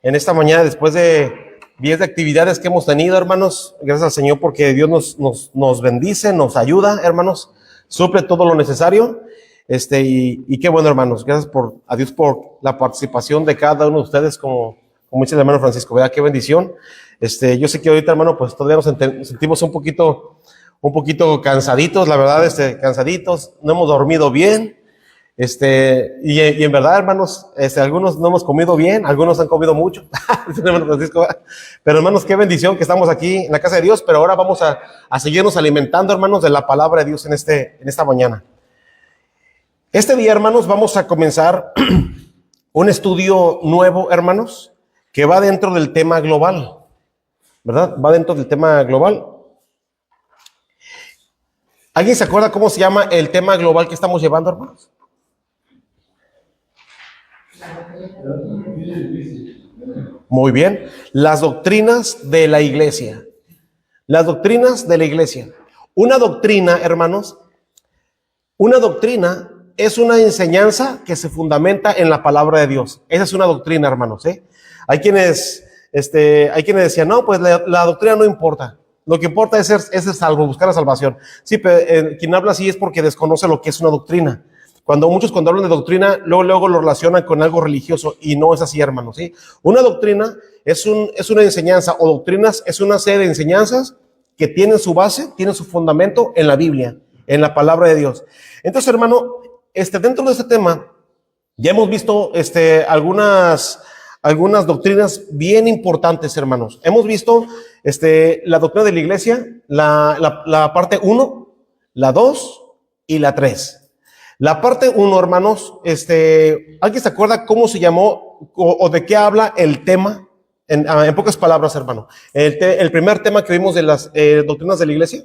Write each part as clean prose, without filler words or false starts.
en esta mañana después de días de actividades que hemos tenido, hermanos. Gracias al Señor porque Dios nos bendice, nos ayuda, hermanos, suple todo lo necesario. Y qué bueno, hermanos. Gracias a Dios por la participación de cada uno de ustedes, como dice el hermano Francisco, ¿verdad? Qué bendición. Yo sé que ahorita, hermano, pues todavía nos sentimos un poquito cansaditos, la verdad, cansaditos, no hemos dormido bien. Y en verdad, hermanos, algunos no hemos comido bien, algunos han comido mucho, hermano Francisco, pero hermanos, qué bendición que estamos aquí en la casa de Dios, pero ahora vamos a seguirnos alimentando, hermanos, de la palabra de Dios en esta mañana. Este día, hermanos, vamos a comenzar un estudio nuevo, hermanos, que va dentro del tema global, ¿verdad? Va dentro del tema global. ¿Alguien se acuerda cómo se llama el tema global que estamos llevando, hermanos? Muy bien. Las doctrinas de la iglesia. Las doctrinas de la iglesia. Una doctrina, hermanos, es una enseñanza que se fundamenta en la palabra de Dios. Esa es una doctrina, hermanos, ¿eh? Hay quienes decían, no, pues la doctrina no importa. Lo que importa es ser salvo, buscar la salvación. Sí, pero quien habla así es porque desconoce lo que es una doctrina. Cuando hablan de doctrina, luego lo relacionan con algo religioso, y no es así, hermanos, ¿sí? Una doctrina es una enseñanza, o doctrinas es una serie de enseñanzas que tienen su base, tienen su fundamento en la Biblia, en la palabra de Dios. Entonces, hermano, dentro de este tema, ya hemos visto algunas doctrinas bien importantes, hermanos. Hemos visto la doctrina de la iglesia, la parte 1, la 2 y la 3. La parte 1, hermanos, ¿alguien se acuerda cómo se llamó o de qué habla el tema? En pocas palabras, hermano. El primer tema que vimos de las doctrinas de la iglesia.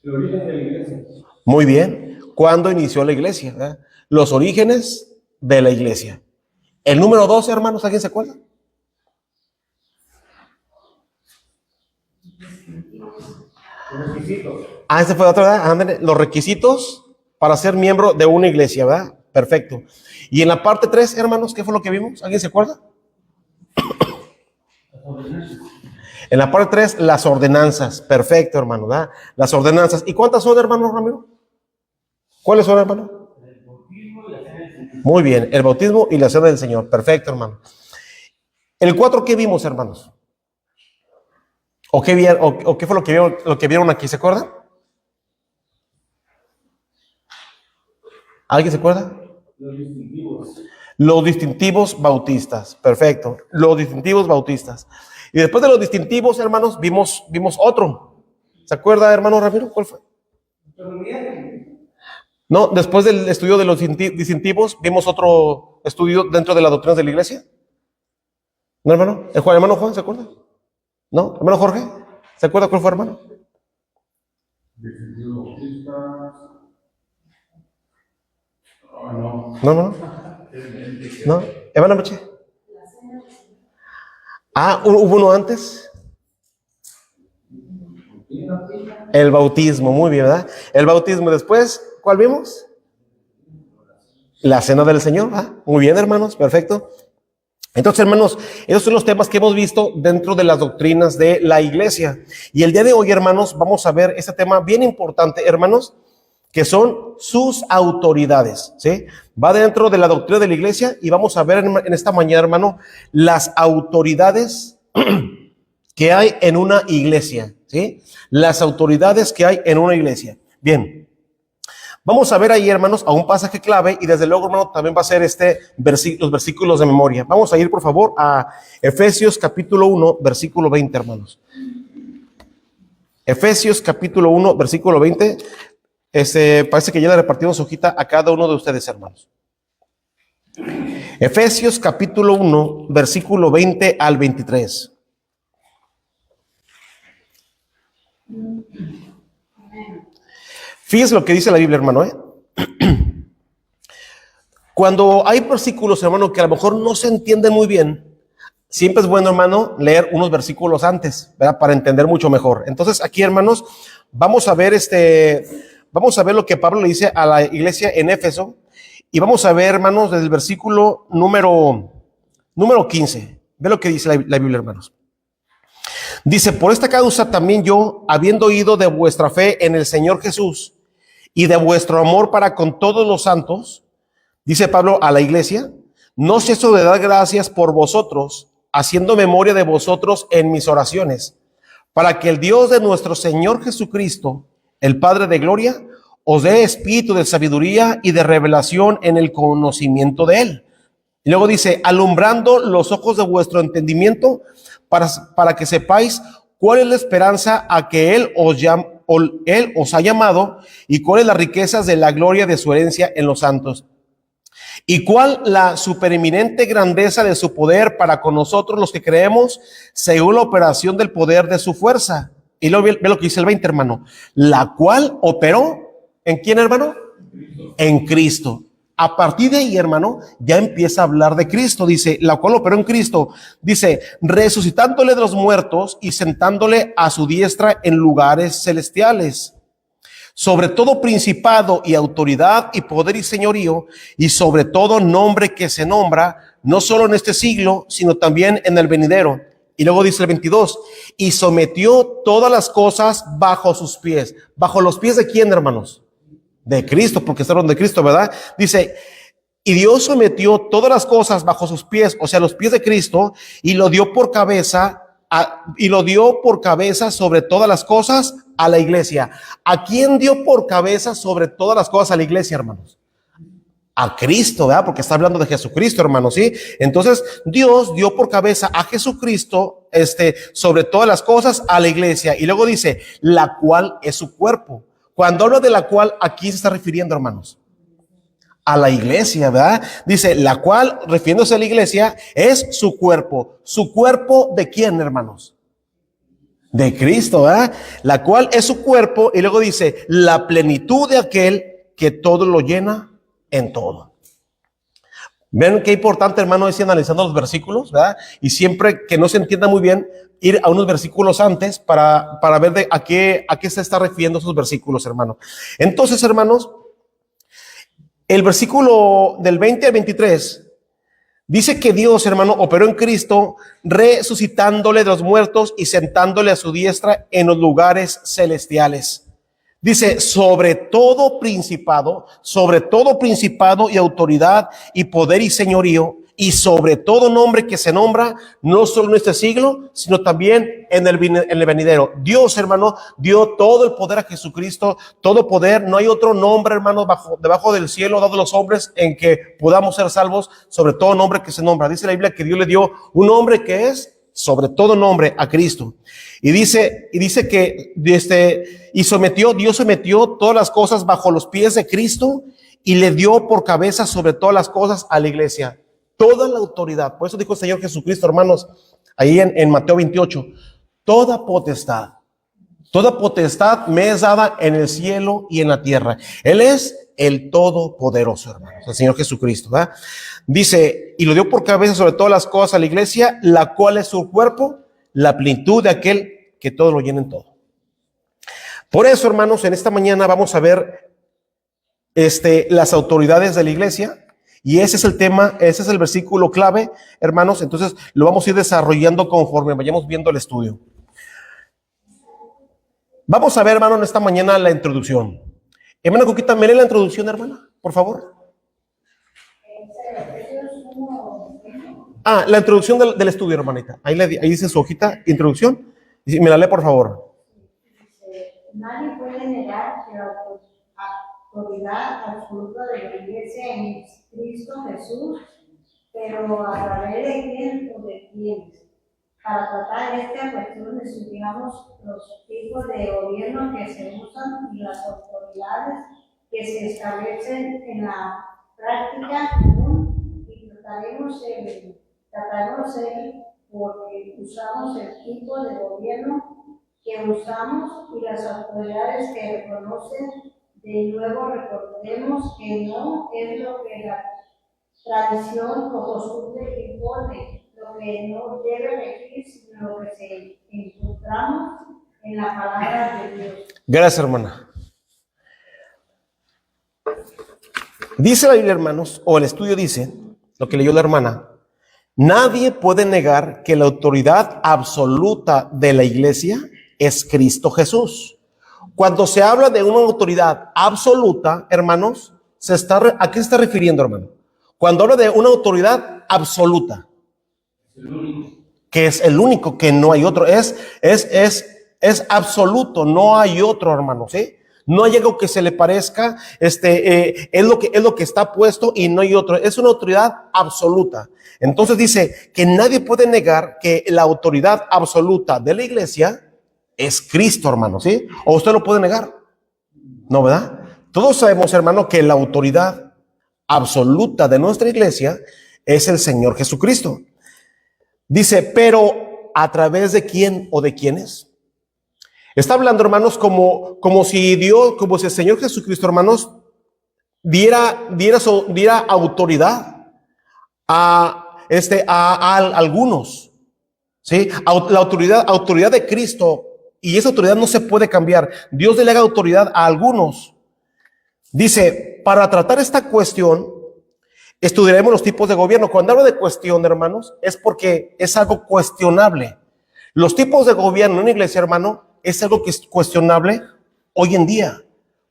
El origen de la iglesia. Muy bien. ¿Cuándo inició la iglesia? ¿Verdad? Los orígenes de la iglesia. El número 2, hermanos, ¿alguien se acuerda? Los requisitos. Ese fue otro, ¿verdad? Los requisitos para ser miembro de una iglesia, ¿verdad? Perfecto. Y en la parte 3, hermanos, ¿qué fue lo que vimos? ¿Alguien se acuerda? En la parte 3, las ordenanzas. Perfecto, hermano, ¿verdad? Las ordenanzas. ¿Y cuántas son, hermano Ramiro? ¿Cuáles son, hermano? El bautismo y la cena del Señor. Muy bien, el bautismo y la cena del Señor. Perfecto, hermano. El 4, ¿qué vimos, hermanos? ¿O qué fue lo que vieron aquí? ¿Se acuerdan? ¿Alguien se acuerda? Los distintivos. Los distintivos bautistas. Perfecto. Los distintivos bautistas. Y después de los distintivos, hermanos, vimos otro. ¿Se acuerda, hermano Ramiro? ¿Cuál fue? No, después del estudio de los distintivos, vimos otro estudio dentro de las doctrinas de la iglesia. ¿No, hermano? ¿Hermano Juan, se acuerda? ¿No? ¿Hermano Jorge? ¿Se acuerda cuál fue, hermano? Distintivos bautistas. No, hermano. ¿No? ¿Hermano Meche? ¿Hubo uno antes? El bautismo, muy bien, ¿verdad? El bautismo. Después, ¿cuál vimos? La cena del Señor, ¿verdad? Muy bien, hermanos, perfecto. Entonces, hermanos, esos son los temas que hemos visto dentro de las doctrinas de la iglesia. Y el día de hoy, hermanos, vamos a ver este tema bien importante, hermanos, que son sus autoridades, ¿sí? Va dentro de la doctrina de la iglesia y vamos a ver en esta mañana, hermano, las autoridades que hay en una iglesia, ¿sí? Las autoridades que hay en una iglesia. Bien, vamos a ver ahí, hermanos, a un pasaje clave y desde luego, hermano, también va a ser los versículos de memoria. Vamos a ir, por favor, a Efesios capítulo 1, versículo 20, hermanos. Efesios capítulo 1, versículo 20. Parece que ya le repartimos hojita a cada uno de ustedes, hermanos. Efesios capítulo 1, versículo 20 al 23. Fíjense lo que dice la Biblia, hermano, Cuando hay versículos, hermano, que a lo mejor no se entienden muy bien, siempre es bueno, hermano, leer unos versículos antes, ¿verdad? Para entender mucho mejor. Entonces, aquí, hermanos, vamos a ver lo que Pablo le dice a la iglesia en Éfeso. Y vamos a ver, hermanos, desde el versículo número 15. Ve lo que dice la Biblia, hermanos. Dice, por esta causa también yo, habiendo oído de vuestra fe en el Señor Jesús y de vuestro amor para con todos los santos, dice Pablo a la iglesia, no ceso de dar gracias por vosotros, haciendo memoria de vosotros en mis oraciones, para que el Dios de nuestro Señor Jesucristo, el Padre de gloria, os dé espíritu de sabiduría y de revelación en el conocimiento de Él. Y luego dice, alumbrando los ojos de vuestro entendimiento, para que sepáis cuál es la esperanza a que Él os ha llamado, y cuáles las riquezas de la gloria de su herencia en los santos, y cuál la supereminente grandeza de su poder para con nosotros los que creemos, según la operación del poder de su fuerza. Y luego ve lo que dice el 20, hermano, la cual operó, ¿en quién, hermano? En Cristo. A partir de ahí, hermano, ya empieza a hablar de Cristo. Dice, la cual operó en Cristo. Dice, resucitándole de los muertos y sentándole a su diestra en lugares celestiales, sobre todo principado y autoridad y poder y señorío, y sobre todo nombre que se nombra, no solo en este siglo, sino también en el venidero. Y luego dice el 22, y sometió todas las cosas bajo sus pies. ¿Bajo los pies de quién, hermanos? De Cristo, porque está hablando de Cristo, ¿verdad? Dice, y Dios sometió todas las cosas bajo sus pies, o sea, los pies de Cristo, y lo dio por cabeza, sobre todas las cosas a la iglesia. ¿A quién dio por cabeza sobre todas las cosas a la iglesia, hermanos? A Cristo, ¿verdad? Porque está hablando de Jesucristo, hermanos, ¿sí? Entonces, Dios dio por cabeza a Jesucristo, sobre todas las cosas a la iglesia. Y luego dice, la cual es su cuerpo. Cuando habla de la cual, ¿a quién se está refiriendo, hermanos? A la iglesia, ¿verdad? Dice, la cual, refiriéndose a la iglesia, es su cuerpo. ¿Su cuerpo de quién, hermanos? De Cristo, ¿verdad? La cual es su cuerpo, y luego dice, la plenitud de aquel que todo lo llena en todo. Ven qué importante, hermano, es ir analizando los versículos, ¿verdad? Y siempre que no se entienda muy bien, ir a unos versículos antes para ver a qué se está refiriendo esos versículos, hermano. Entonces, hermanos, el versículo del 20 al 23 dice que Dios, hermano, operó en Cristo, resucitándole de los muertos y sentándole a su diestra en los lugares celestiales. Dice, sobre todo principado y autoridad y poder y señorío, y sobre todo nombre que se nombra, no solo en este siglo, sino también en el venidero. Dios, hermano, dio todo el poder a Jesucristo, todo poder. No hay otro nombre, hermano, debajo del cielo dado a los hombres en que podamos ser salvos, sobre todo nombre que se nombra. Dice la Biblia que Dios le dio un nombre que es sobre todo nombre, a Cristo. Y dice que Dios sometió todas las cosas bajo los pies de Cristo y le dio por cabeza sobre todas las cosas a la iglesia. Toda la autoridad. Por eso dijo el Señor Jesucristo, hermanos, ahí en Mateo 28, toda potestad me es dada en el cielo y en la tierra. Él es el todopoderoso, hermanos, el Señor Jesucristo, ¿verdad? Dice, y lo dio por cabeza sobre todas las cosas a la iglesia, la cual es su cuerpo, la plenitud de aquel que todo lo llena en todo. Por eso, hermanos, en esta mañana vamos a ver las autoridades de la iglesia. Y ese es el tema, ese es el versículo clave, hermanos. Entonces lo vamos a ir desarrollando conforme vayamos viendo el estudio. Vamos a ver, hermano, en esta mañana la introducción. Hermana Coquita, ¿me lee la introducción, hermana? Por favor. La introducción del estudio, hermanita. Ahí dice su hojita, introducción. Y me la lee, por favor. Nadie puede negar que la autoridad absoluta de la iglesia en Cristo Jesús, pero a través de quién o de quiénes. Para tratar esta cuestión estudiamos los tipos de gobierno que se usan y las autoridades que se establecen en la práctica común, y trataremos porque usamos el tipo de gobierno que usamos y las autoridades que reconocen. De nuevo recordemos que no es lo que la tradición o costumbre impone, lo que no debe regir, sino lo que encontramos en la palabra de Dios. Gracias, hermana. Dice la Biblia, hermanos, o el estudio dice, lo que leyó la hermana, nadie puede negar que la autoridad absoluta de la iglesia es Cristo Jesús. Cuando se habla de una autoridad absoluta, hermanos, ¿a qué se está refiriendo, hermano? Cuando habla de una autoridad absoluta, que es el único, que no hay otro, es absoluto, no hay otro, hermano, ¿sí? No hay algo que se le parezca, es lo que está puesto y no hay otro, es una autoridad absoluta. Entonces dice que nadie puede negar que la autoridad absoluta de la iglesia es Cristo, hermano, ¿sí? ¿O usted lo puede negar? No, ¿verdad? Todos sabemos, hermano, que la autoridad absoluta de nuestra iglesia es el Señor Jesucristo. Dice, pero ¿a través de quién o de quiénes? Está hablando, hermanos, como si el Señor Jesucristo, hermanos, diera autoridad a algunos, ¿sí? La autoridad de Cristo, y esa autoridad no se puede cambiar. Dios delega autoridad a algunos. Dice, para tratar esta cuestión, estudiaremos los tipos de gobierno. Cuando hablo de cuestión, hermanos, es porque es algo cuestionable. Los tipos de gobierno en una iglesia, hermano, es algo que es cuestionable hoy en día,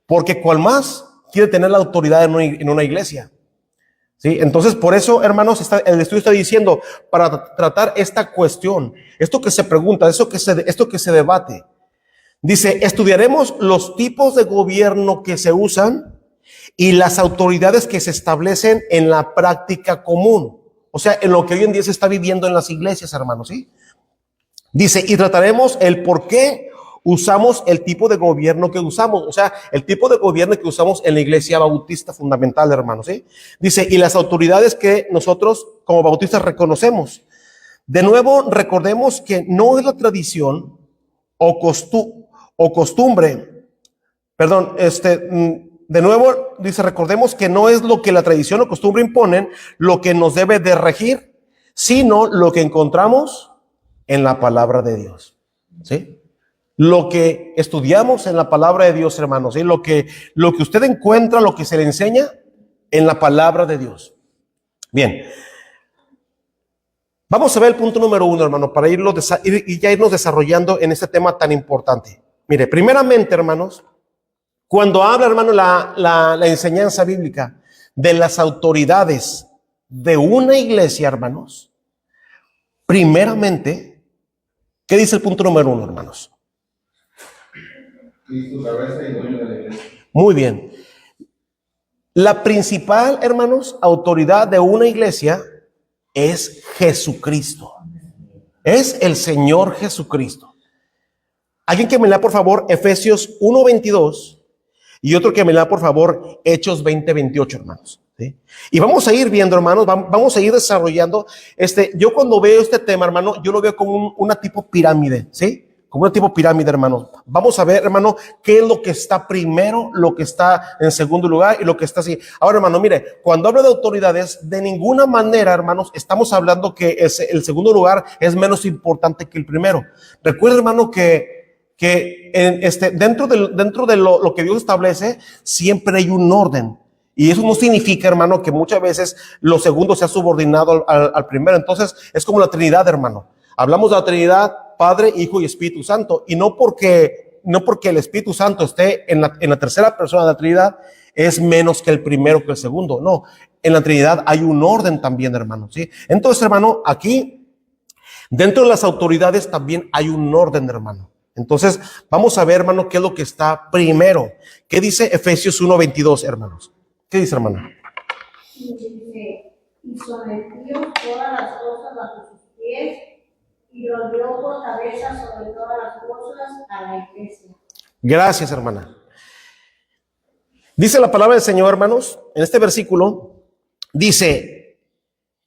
porque cual más quiere tener la autoridad en una iglesia, ¿sí? Entonces, por eso, hermanos, el estudio está diciendo, para tratar esta cuestión, esto que se pregunta, esto que se debate, dice, estudiaremos los tipos de gobierno que se usan y las autoridades que se establecen en la práctica común, o sea, en lo que hoy en día se está viviendo en las iglesias, hermanos, ¿sí? Dice, y trataremos el por qué usamos el tipo de gobierno que usamos, o sea, el tipo de gobierno que usamos en la iglesia bautista fundamental, hermanos, ¿sí? Dice, y las autoridades que nosotros como bautistas reconocemos. De nuevo, recordemos que no es la tradición o costumbre, perdón, de nuevo, dice, recordemos que no es lo que la tradición o costumbre imponen lo que nos debe de regir, sino lo que encontramos en la palabra de Dios, ¿sí? Lo que estudiamos en la palabra de Dios, hermanos, ¿sí? Lo que usted encuentra, lo que se le enseña en la palabra de Dios. Bien, vamos a ver el punto número 1, hermano, para irnos desarrollando en este tema tan importante. Mire, primeramente, hermanos, cuando habla, hermano, la enseñanza bíblica de las autoridades de una iglesia, hermanos, primeramente, ¿qué dice el punto número 1, hermanos? Muy bien. La principal, hermanos, autoridad de una iglesia es Jesucristo. Es el Señor Jesucristo. Alguien que me lea, por favor, Efesios 1:22 y otro que me lea, por favor, Hechos 20:28, hermanos. ¿Sí? Y vamos a ir viendo, hermanos, vamos a ir desarrollando. Yo cuando veo este tema, hermano, yo lo veo como una tipo pirámide, ¿sí? Como una tipo pirámide, hermano. Vamos a ver, hermano, qué es lo que está primero, lo que está en segundo lugar y lo que está así. Ahora, hermano, mire, cuando hablo de autoridades, de ninguna manera, hermanos, estamos hablando que el segundo lugar es menos importante que el primero. Recuerda, hermano, que dentro de lo que Dios establece, siempre hay un orden. Y eso no significa, hermano, que muchas veces lo segundo sea subordinado al primero. Entonces, es como la Trinidad, hermano. Hablamos de la Trinidad, Padre, Hijo y Espíritu Santo. Y no porque el Espíritu Santo esté en la tercera persona de la Trinidad, es menos que el primero, que el segundo. No, en la Trinidad hay un orden también, hermano, ¿sí? Entonces, hermano, aquí, dentro de las autoridades también hay un orden, hermano. Entonces, vamos a ver, hermano, qué es lo que está primero. ¿Qué dice Efesios 1:22, hermanos? ¿Qué dice, hermano? Y dice, y sometió todas las cosas bajo sus pies, y lo dio por cabeza sobre todas las cosas a la iglesia. Gracias, hermana. Dice la palabra del Señor, hermanos, en este versículo, dice,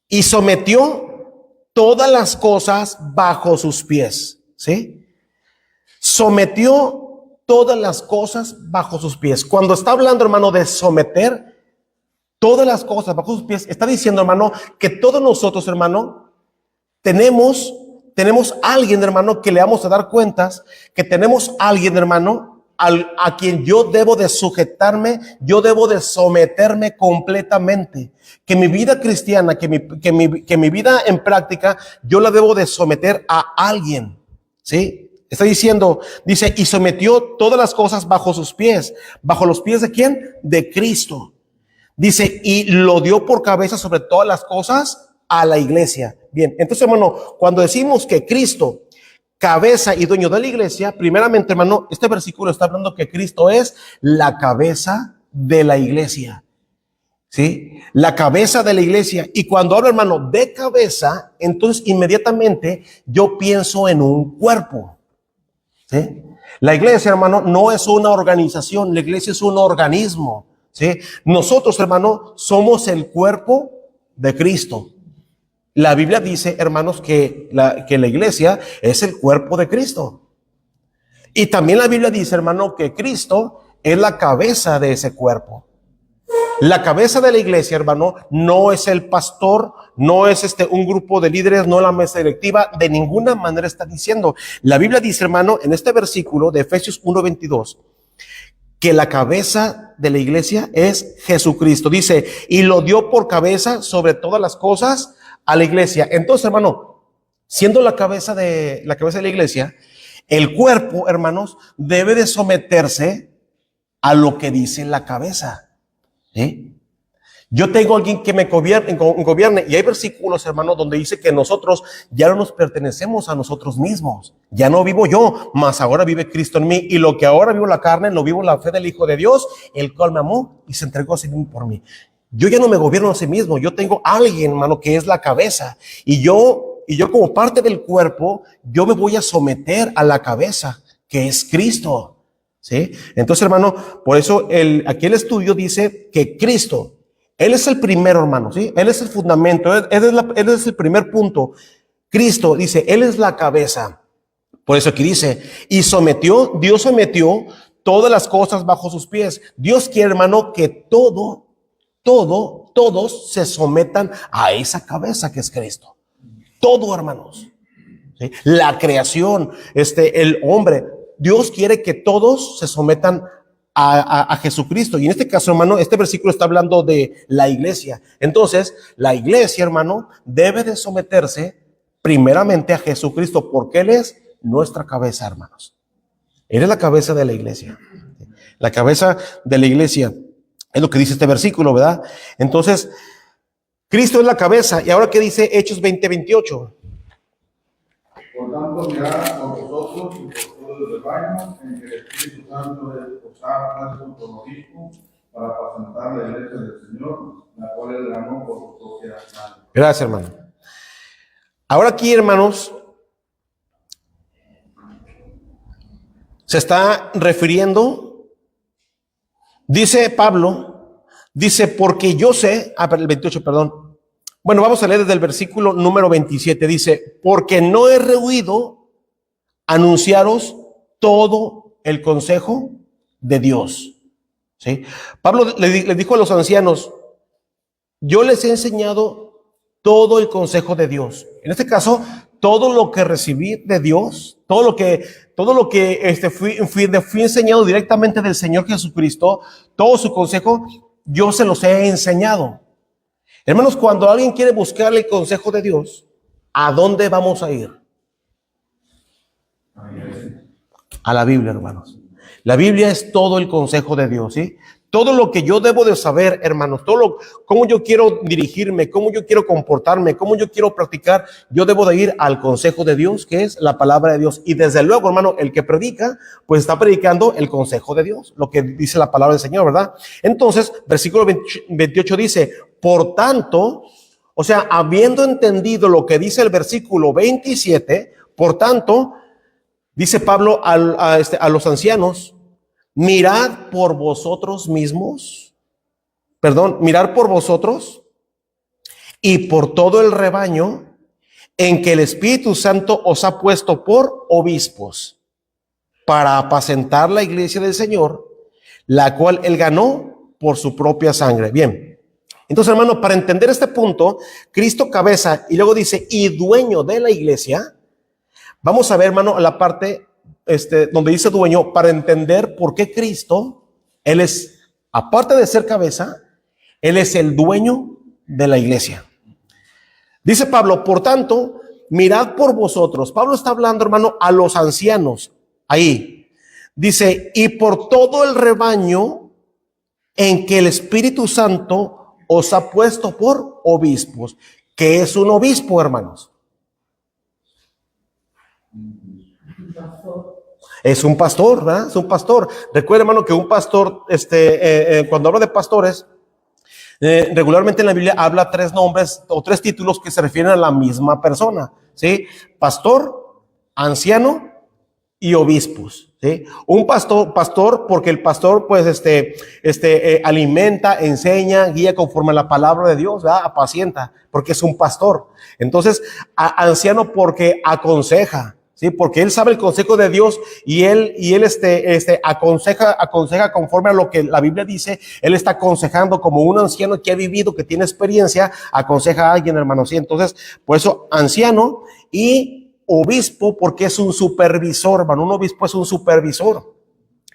y sometió todas las cosas bajo sus pies, ¿sí? Sometió todas las cosas bajo sus pies. Cuando está hablando, hermano, de someter todas las cosas bajo sus pies, está diciendo, hermano, que todos nosotros, hermano, tenemos alguien, hermano, que le vamos a dar cuentas, que tenemos alguien, hermano, a quien yo debo de sujetarme, yo debo de someterme completamente. Que mi vida cristiana, que mi vida en práctica, yo la debo de someter a alguien, ¿sí? Está diciendo, dice, y sometió todas las cosas bajo sus pies. ¿Bajo los pies de quién? De Cristo. Dice, y lo dio por cabeza sobre todas las cosas a la iglesia. Bien, entonces, hermano, cuando decimos que Cristo, cabeza y dueño de la iglesia, primeramente, hermano, este versículo está hablando que Cristo es la cabeza de la iglesia. ¿Sí? La cabeza de la iglesia. Y cuando hablo, hermano, de cabeza, entonces inmediatamente yo pienso en un cuerpo. ¿Sí? La iglesia, hermano, no es una organización, la iglesia es un organismo. ¿Sí? Nosotros, hermano, somos el cuerpo de Cristo. La Biblia dice, hermanos, que la iglesia es el cuerpo de Cristo. Y también la Biblia dice, hermano, que Cristo es la cabeza de ese cuerpo. La cabeza de la iglesia, hermano, no es el pastor, no es un grupo de líderes, no la mesa directiva, de ninguna manera está diciendo. La Biblia dice, hermano, en este versículo de Efesios 1:22, que la cabeza de la iglesia es Jesucristo. Dice, y lo dio por cabeza sobre todas las cosas a la iglesia. Entonces, hermano, siendo la cabeza de la iglesia, el cuerpo, hermanos, debe de someterse a lo que dice la cabeza. ¿Sí? Yo tengo alguien que me gobierne, y hay versículos, hermanos, donde dice que nosotros ya no nos pertenecemos a nosotros mismos. Ya no vivo yo, mas ahora vive Cristo en mí, y lo que ahora vivo en la carne, lo vivo en la fe del Hijo de Dios, el cual me amó y se entregó a sí mismo por mí. Yo ya no me gobierno a sí mismo, yo tengo a alguien, hermano, que es la cabeza, y yo como parte del cuerpo, yo me voy a someter a la cabeza, que es Cristo. ¿Sí? Entonces, hermano, por eso aquí el estudio dice que Cristo, Él es el primero, hermano, ¿sí? Él es el fundamento, Él es el primer punto. Cristo, dice, Él es la cabeza. Por eso aquí dice, Dios sometió todas las cosas bajo sus pies. Dios quiere, hermano, que todos se sometan a esa cabeza que es Cristo. Todo, hermanos. ¿Sí? La creación, el hombre, Dios quiere que todos se sometan a Jesucristo. Y en este caso, hermano, este versículo está hablando de la iglesia. Entonces, la iglesia, hermano, debe de someterse primeramente a Jesucristo, porque Él es nuestra cabeza, hermanos. Él es la cabeza de la iglesia. La cabeza de la iglesia es lo que dice este versículo, ¿verdad? Entonces, Cristo es la cabeza. Y ahora, ¿qué dice Hechos 20:28? Por tanto, mirad por vosotros y por todo el rebaño en que el Espíritu Santo os ha puesto como obispo para apacentar la iglesia del Señor, la cual él ganó por su propia sangre. Gracias, hermano. Ahora aquí, hermanos, se está refiriendo, dice Pablo, dice, porque yo sé, el 28, perdón. Bueno, vamos a leer desde el versículo número 27. Dice, porque no he rehuido anunciaros todo el consejo de Dios. ¿Sí? Pablo le dijo a los ancianos, yo les he enseñado todo el consejo de Dios. En este caso, todo lo que recibí de Dios, todo lo que fui enseñado directamente del Señor Jesucristo, todo su consejo, yo se los he enseñado. Hermanos, cuando alguien quiere buscar el consejo de Dios, ¿a dónde vamos a ir? A la Biblia, hermanos. La Biblia es todo el consejo de Dios, ¿sí? Todo lo que yo debo de saber, hermanos, cómo yo quiero dirigirme, cómo yo quiero comportarme, cómo yo quiero practicar, yo debo de ir al consejo de Dios, que es la palabra de Dios. Y desde luego, hermano, el que predica, pues está predicando el consejo de Dios, lo que dice la palabra del Señor, ¿verdad? Entonces, versículo 28 dice, por tanto, o sea, habiendo entendido lo que dice el versículo 27, por tanto, dice Pablo a los ancianos, mirad por vosotros y por todo el rebaño en que el Espíritu Santo os ha puesto por obispos para apacentar la iglesia del Señor, la cual él ganó por su propia sangre. Bien, entonces, hermano, para entender este punto, Cristo cabeza y luego dice y dueño de la iglesia, vamos a ver, hermano, la parte donde dice dueño, para entender por qué Cristo, Él es, aparte de ser cabeza, Él es el dueño de la iglesia. Dice Pablo, por tanto, mirad por vosotros. Pablo está hablando, hermano, a los ancianos. Ahí dice, y por todo el rebaño en que el Espíritu Santo os ha puesto por obispos. ¿Qué es un obispo, hermanos? Es un pastor, ¿verdad? Es un pastor. Recuerda, hermano, que un pastor, cuando habla de pastores, regularmente en la Biblia habla tres nombres o tres títulos que se refieren a la misma persona, ¿sí? Pastor, anciano y obispos, ¿sí? Un pastor, porque el pastor, pues, alimenta, enseña, guía conforme a la palabra de Dios, ¿verdad? Apacienta, porque es un pastor. Entonces, anciano porque aconseja, ¿sí? Porque él sabe el consejo de Dios y él aconseja conforme a lo que la Biblia dice. Él está aconsejando como un anciano que ha vivido, que tiene experiencia, aconseja a alguien, hermano, ¿sí? Entonces, por eso, anciano y obispo, porque es un supervisor, hermano. Un obispo es un supervisor.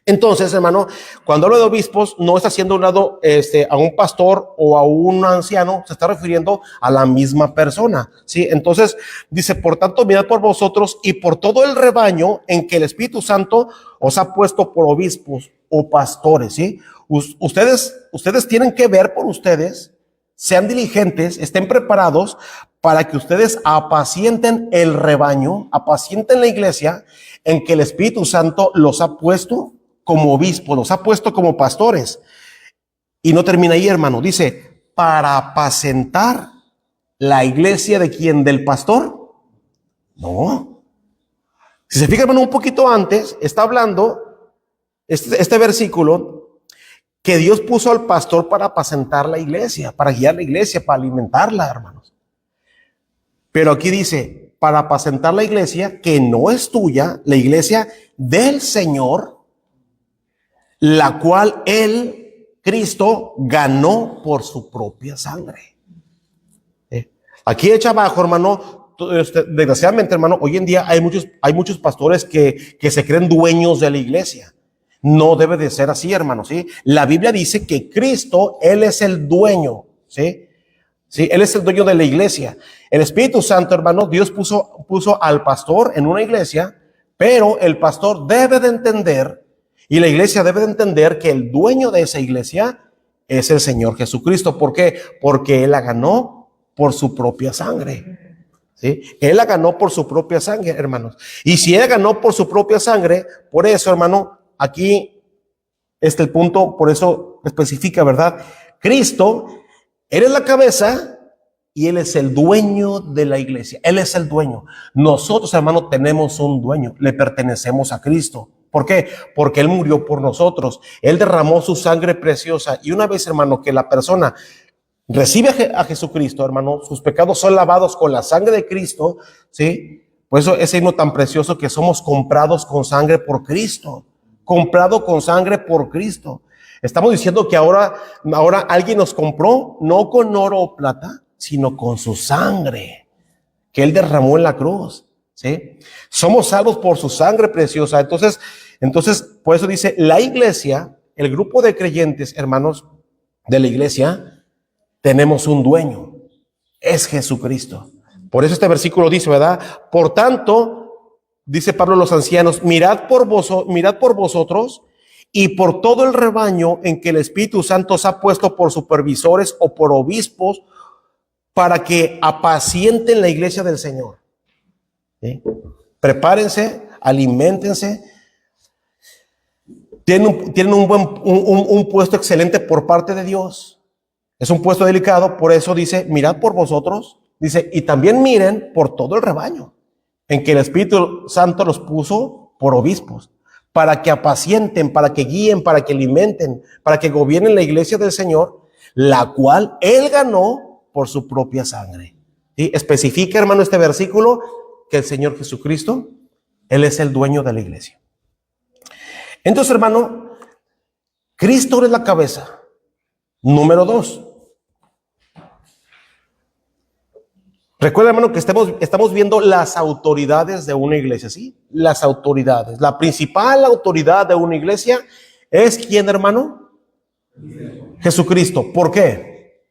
Entonces, hermano, cuando hablo de obispos, no está haciendo un lado a un pastor o a un anciano, se está refiriendo a la misma persona, ¿sí? Entonces, dice, por tanto, mirad por vosotros y por todo el rebaño en que el Espíritu Santo os ha puesto por obispos o pastores, ¿sí? Ustedes tienen que ver por ustedes, sean diligentes, estén preparados para que ustedes apacienten el rebaño, apacienten la iglesia en que el Espíritu Santo los ha puesto como obispos, los ha puesto como pastores. Y no termina ahí, hermano. Dice, para apacentar la iglesia de quién, del pastor. No. Si se fijan, hermano, un poquito antes, está hablando este versículo, que Dios puso al pastor para apacentar la iglesia, para guiar la iglesia, para alimentarla, hermanos. Pero aquí dice, para apacentar la iglesia que no es tuya, la iglesia del Señor, la cual Él, Cristo, ganó por su propia sangre. Aquí echa abajo, hermano, desgraciadamente, hermano, hoy en día hay muchos pastores que se creen dueños de la iglesia. No debe de ser así, hermano, ¿sí? La Biblia dice que Cristo, Él es el dueño, ¿sí? Sí, Él es el dueño de la iglesia. El Espíritu Santo, hermano, Dios puso al pastor en una iglesia, pero el pastor debe de entender, y la iglesia debe de entender, que el dueño de esa iglesia es el Señor Jesucristo. ¿Por qué? Porque Él la ganó por su propia sangre. ¿Sí? Él la ganó por su propia sangre, hermanos. Y si Él ganó por su propia sangre, por eso, hermano, aquí está el punto, por eso especifica, ¿verdad? Cristo, Él es la cabeza y Él es el dueño de la iglesia. Él es el dueño. Nosotros, hermano, tenemos un dueño. Le pertenecemos a Cristo. ¿Por qué? Porque Él murió por nosotros. Él derramó su sangre preciosa. Y una vez, hermano, que la persona recibe a Jesucristo, hermano, sus pecados son lavados con la sangre de Cristo, ¿sí? Por eso ese himno tan precioso, que somos comprados con sangre por Cristo. Comprado con sangre por Cristo. Estamos diciendo que ahora alguien nos compró, no con oro o plata, sino con su sangre que Él derramó en la cruz, ¿sí? Somos salvos por su sangre preciosa. Entonces, por eso dice, la iglesia, el grupo de creyentes, hermanos, de la iglesia, tenemos un dueño, es Jesucristo. Por eso este versículo dice, ¿verdad? Por tanto, dice Pablo a los ancianos, mirad por vosotros y por todo el rebaño en que el Espíritu Santo os ha puesto por supervisores o por obispos, para que apacienten la iglesia del Señor. ¿Sí? Prepárense, aliméntense. Tienen un puesto excelente por parte de Dios. Es un puesto delicado, por eso dice, mirad por vosotros, dice, y también miren por todo el rebaño, en que el Espíritu Santo los puso por obispos, para que apacienten, para que guíen, para que alimenten, para que gobiernen la iglesia del Señor, la cual Él ganó por su propia sangre. ¿Sí? Especifica, hermano, este versículo, que el Señor Jesucristo, Él es el dueño de la iglesia. Entonces, hermano, Cristo es la cabeza. Número 2. Recuerda, hermano, que estamos viendo las autoridades de una iglesia, ¿sí? Las autoridades. La principal autoridad de una iglesia es ¿quién, hermano? Jesucristo. ¿Por qué?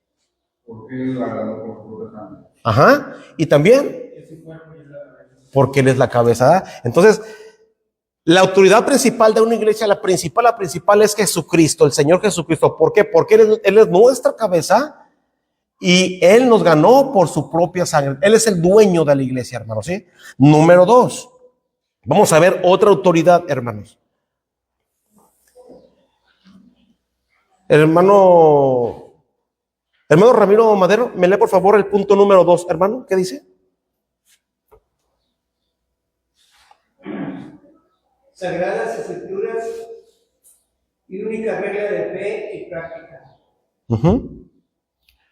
Porque Él la ganó por su propia sangre. Ajá. Y también porque Él es la cabeza. ¿Verdad? Entonces, la autoridad principal de una iglesia, la principal es Jesucristo, el Señor Jesucristo. ¿Por qué? Porque Él es nuestra cabeza. Y Él nos ganó por su propia sangre. Él es el dueño de la iglesia, hermanos, ¿sí? Número 2. Vamos a ver otra autoridad, hermanos. El hermano Ramiro Madero, me lee por favor el punto número 2, hermano. ¿Qué dice? Sagradas Escrituras y única regla de fe y práctica.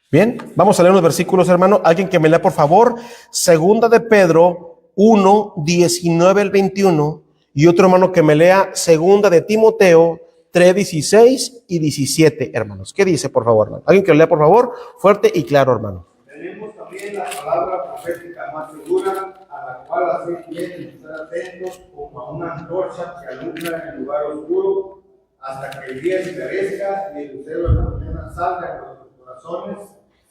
Bien, vamos a leer unos versículos, hermano. Alguien que me lea, por favor, segunda de Pedro 1, 19 al 21, y otro hermano que me lea segunda de Timoteo 3, 16 y 17, hermanos. ¿Qué dice, por favor, hermano? Alguien que lo lea, por favor, fuerte y claro, hermano. Tenemos también la palabra profética más segura, a la cual hacéis bien en estar atentos como a una antorcha que alumbra en lugar oscuro, hasta que el día esclarezca y el lucero de la mañana salga de nuestros corazones,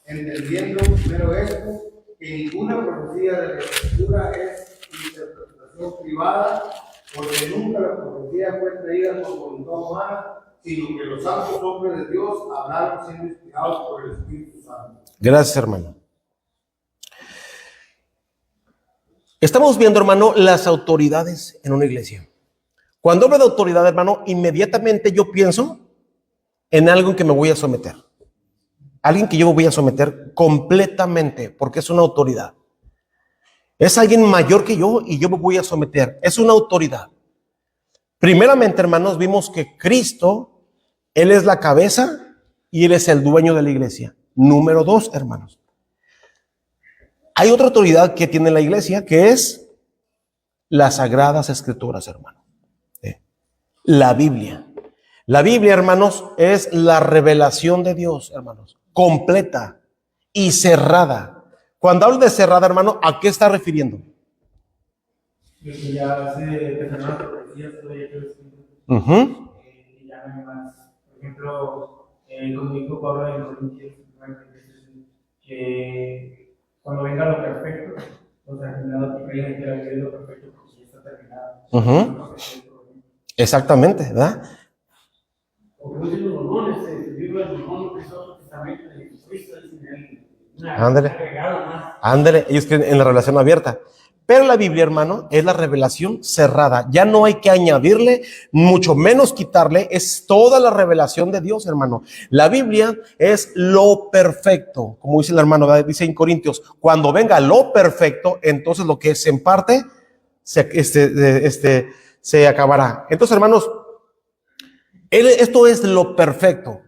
entendiendo primero esto, que ninguna profecía de la Escritura es interpretación privada, porque nunca la profecía fue traída por voluntad humana, sino que los santos hombres de Dios hablaron siendo inspirados por el Espíritu Santo. Gracias, hermano. Estamos viendo, hermano, las autoridades en una iglesia. Cuando hablo de autoridad, hermano, inmediatamente yo pienso en algo en que me voy a someter. Alguien que yo me voy a someter completamente, porque es una autoridad. Es alguien mayor que yo y yo me voy a someter. Es una autoridad. Primeramente, hermanos, vimos que Cristo, Él es la cabeza y Él es el dueño de la iglesia. Número 2, hermanos. Hay otra autoridad que tiene la iglesia, que es las Sagradas Escrituras, hermano. La Biblia. La Biblia, hermanos, es la revelación de Dios, hermanos, completa y cerrada. Cuando hablo de cerrada, hermano, ¿a qué está refiriendo? Que ya hace personas profecías, todavía que ya no hay más. Por ejemplo, como dijo Pablo en Corintios, que cuando venga lo perfecto, los terminados que creían que era lo perfecto, porque ya está terminado. Exactamente, ¿verdad? Ándale, ellos creen en la revelación abierta. Pero la Biblia, hermano, es la revelación cerrada. Ya no hay que añadirle, mucho menos quitarle. Es toda la revelación de Dios, hermano. La Biblia es lo perfecto. Como dice el hermano, ¿verdad? Dice en Corintios, cuando venga lo perfecto, entonces lo que es en parte se acabará. Entonces, hermanos, esto es lo perfecto.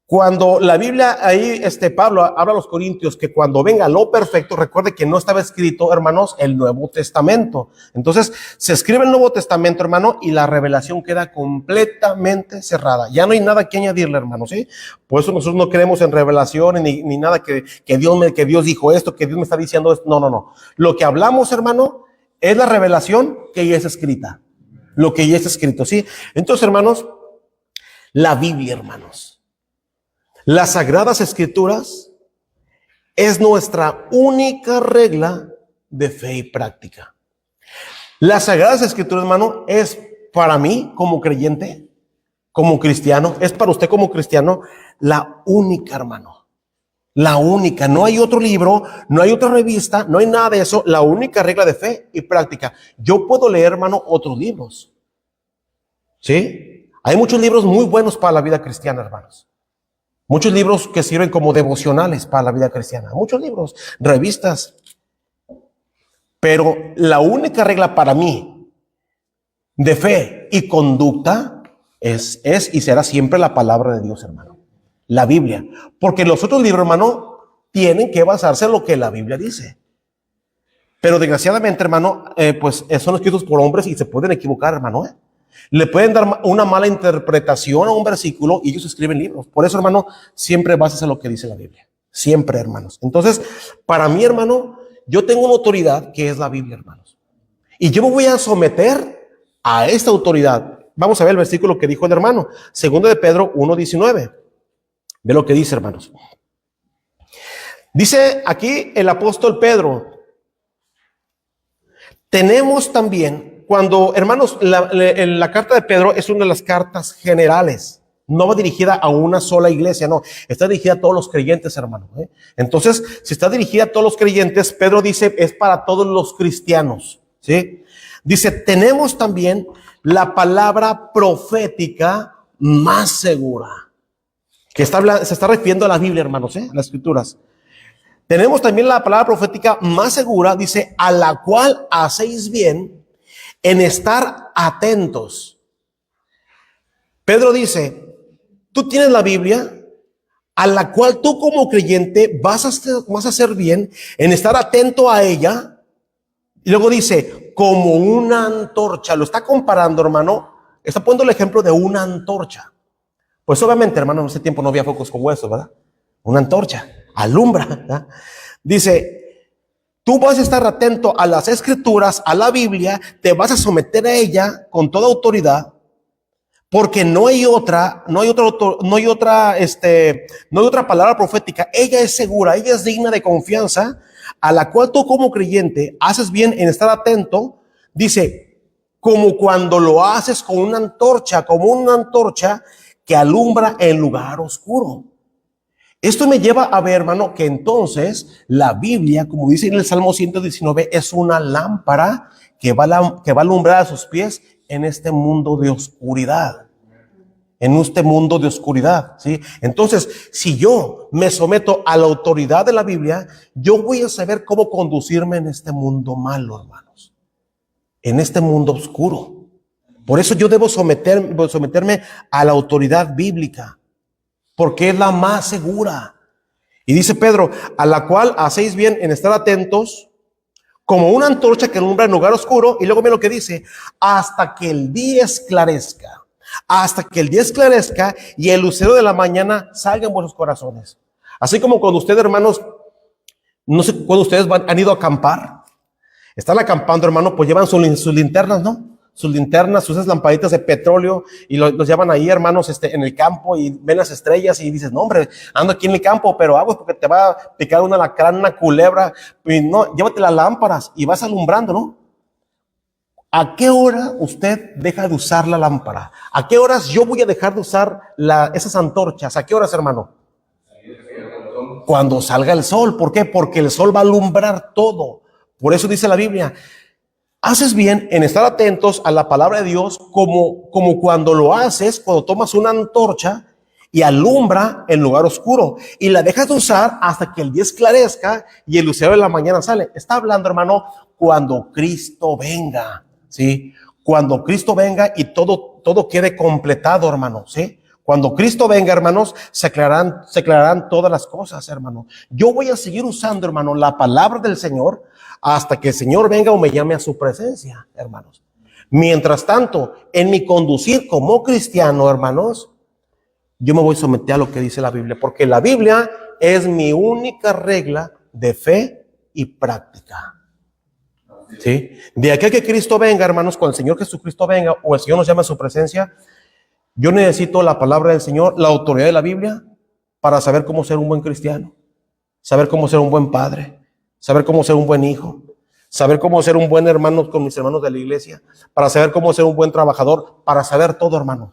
Cuando la Biblia, ahí Pablo habla a los corintios que cuando venga lo perfecto, recuerde que no estaba escrito, hermanos, el Nuevo Testamento. Entonces, se escribe el Nuevo Testamento, hermano, y la revelación queda completamente cerrada. Ya no hay nada que añadirle, hermanos, ¿sí? Por eso nosotros no creemos en revelaciones ni nada que Dios dijo esto, que Dios me está diciendo esto. No. Lo que hablamos, hermano, es la revelación que ya es escrita. Lo que ya es escrito, ¿sí? Entonces, hermanos, la Biblia, hermanos, las Sagradas Escrituras es nuestra única regla de fe y práctica. Las Sagradas Escrituras, hermano, es para mí como creyente, como cristiano, es para usted como cristiano, la única, hermano. La única. No hay otro libro, no hay otra revista, no hay nada de eso. La única regla de fe y práctica. Yo puedo leer, hermano, otros libros. ¿Sí? Hay muchos libros muy buenos para la vida cristiana, hermanos. Muchos libros que sirven como devocionales para la vida cristiana. Muchos libros, revistas. Pero la única regla para mí de fe y conducta es y será siempre la palabra de Dios, hermano. La Biblia. Porque los otros libros, hermano, tienen que basarse en lo que la Biblia dice. Pero desgraciadamente, hermano, pues son escritos por hombres y se pueden equivocar, hermano, Le pueden dar una mala interpretación a un versículo y ellos escriben libros. Por eso, hermano, siempre basas en lo que dice la Biblia. Siempre, hermanos. Entonces, para mí, hermano, yo tengo una autoridad que es la Biblia, hermanos. Y yo me voy a someter a esta autoridad. Vamos a ver el versículo que dijo el hermano. Segundo de Pedro 1:19. Ve lo que dice, hermanos. Dice aquí el apóstol Pedro. Tenemos también, cuando, hermanos, la carta de Pedro es una de las cartas generales. No va dirigida a una sola iglesia, no. Está dirigida a todos los creyentes, hermano. Entonces, si está dirigida a todos los creyentes, Pedro dice, es para todos los cristianos. ¿Sí? Dice, tenemos también la palabra profética más segura. Que se está refiriendo a la Biblia, hermanos, las escrituras. Tenemos también la palabra profética más segura, dice, a la cual hacéis bien en estar atentos. Pedro dice, tú tienes la Biblia, a la cual tú como creyente vas a hacer bien en estar atento a ella. Y luego dice, como una antorcha. Lo está comparando, hermano. Está poniendo el ejemplo de una antorcha. Pues obviamente, hermano, en ese tiempo no había focos como estos, ¿verdad? Una antorcha, alumbra, ¿verdad? Dice, tú vas a estar atento a las escrituras, a la Biblia, te vas a someter a ella con toda autoridad, porque no hay otra palabra profética. Ella es segura, ella es digna de confianza, a la cual tú como creyente haces bien en estar atento. Dice, como cuando lo haces con una antorcha, como una antorcha que alumbra en lugar oscuro. Esto me lleva a ver, hermano, que entonces la Biblia, como dice en el Salmo 119, es una lámpara que va a alumbrar a sus pies en este mundo de oscuridad. En este mundo de oscuridad, ¿sí? Entonces, si yo me someto a la autoridad de la Biblia, yo voy a saber cómo conducirme en este mundo malo, hermanos. En este mundo oscuro. Por eso yo debo someterme a la autoridad bíblica, porque es la más segura. Y dice Pedro, a la cual hacéis bien en estar atentos, como una antorcha que alumbra en lugar oscuro. Y luego ve lo que dice, hasta que el día esclarezca. Hasta que el día esclarezca y el lucero de la mañana salga en vuestros corazones. Así como cuando ustedes, hermanos, no sé cuando ustedes han ido a acampar, están acampando, hermano, pues llevan sus linternas, ¿no? Sus linternas, sus lamparitas de petróleo y los llevan ahí, hermanos, en el campo, y ven las estrellas y dices, no, hombre, ando aquí en el campo, pero aguas porque te va a picar una alacrán, una culebra. Y no, llévate las lámparas y vas alumbrando, ¿no? ¿A qué hora usted deja de usar la lámpara? ¿A qué horas yo voy a dejar de usar esas antorchas? ¿A qué horas, hermano? Cuando salga el sol. ¿Por qué? Porque el sol va a alumbrar todo. Por eso dice la Biblia, haces bien en estar atentos a la palabra de Dios, como cuando lo haces, cuando tomas una antorcha y alumbra en lugar oscuro y la dejas de usar hasta que el día esclarezca y el lucero de la mañana sale. Está hablando, hermano, cuando Cristo venga. ¿Sí? Cuando Cristo venga y todo quede completado, hermano, ¿sí? Cuando Cristo venga, hermanos, se aclararán todas las cosas, hermano. Yo voy a seguir usando, hermano, la palabra del Señor hasta que el Señor venga o me llame a su presencia, hermanos. Mientras tanto, en mi conducir como cristiano, hermanos, yo me voy a someter a lo que dice la Biblia, porque la Biblia es mi única regla de fe y práctica. ¿Sí? De aquí a que Cristo venga, hermanos, cuando el Señor Jesucristo venga o el Señor nos llama a su presencia, yo necesito la palabra del Señor, la autoridad de la Biblia, para saber cómo ser un buen cristiano, saber cómo ser un buen padre, saber cómo ser un buen hijo, saber cómo ser un buen hermano con mis hermanos de la iglesia, para saber cómo ser un buen trabajador, para saber todo, hermano.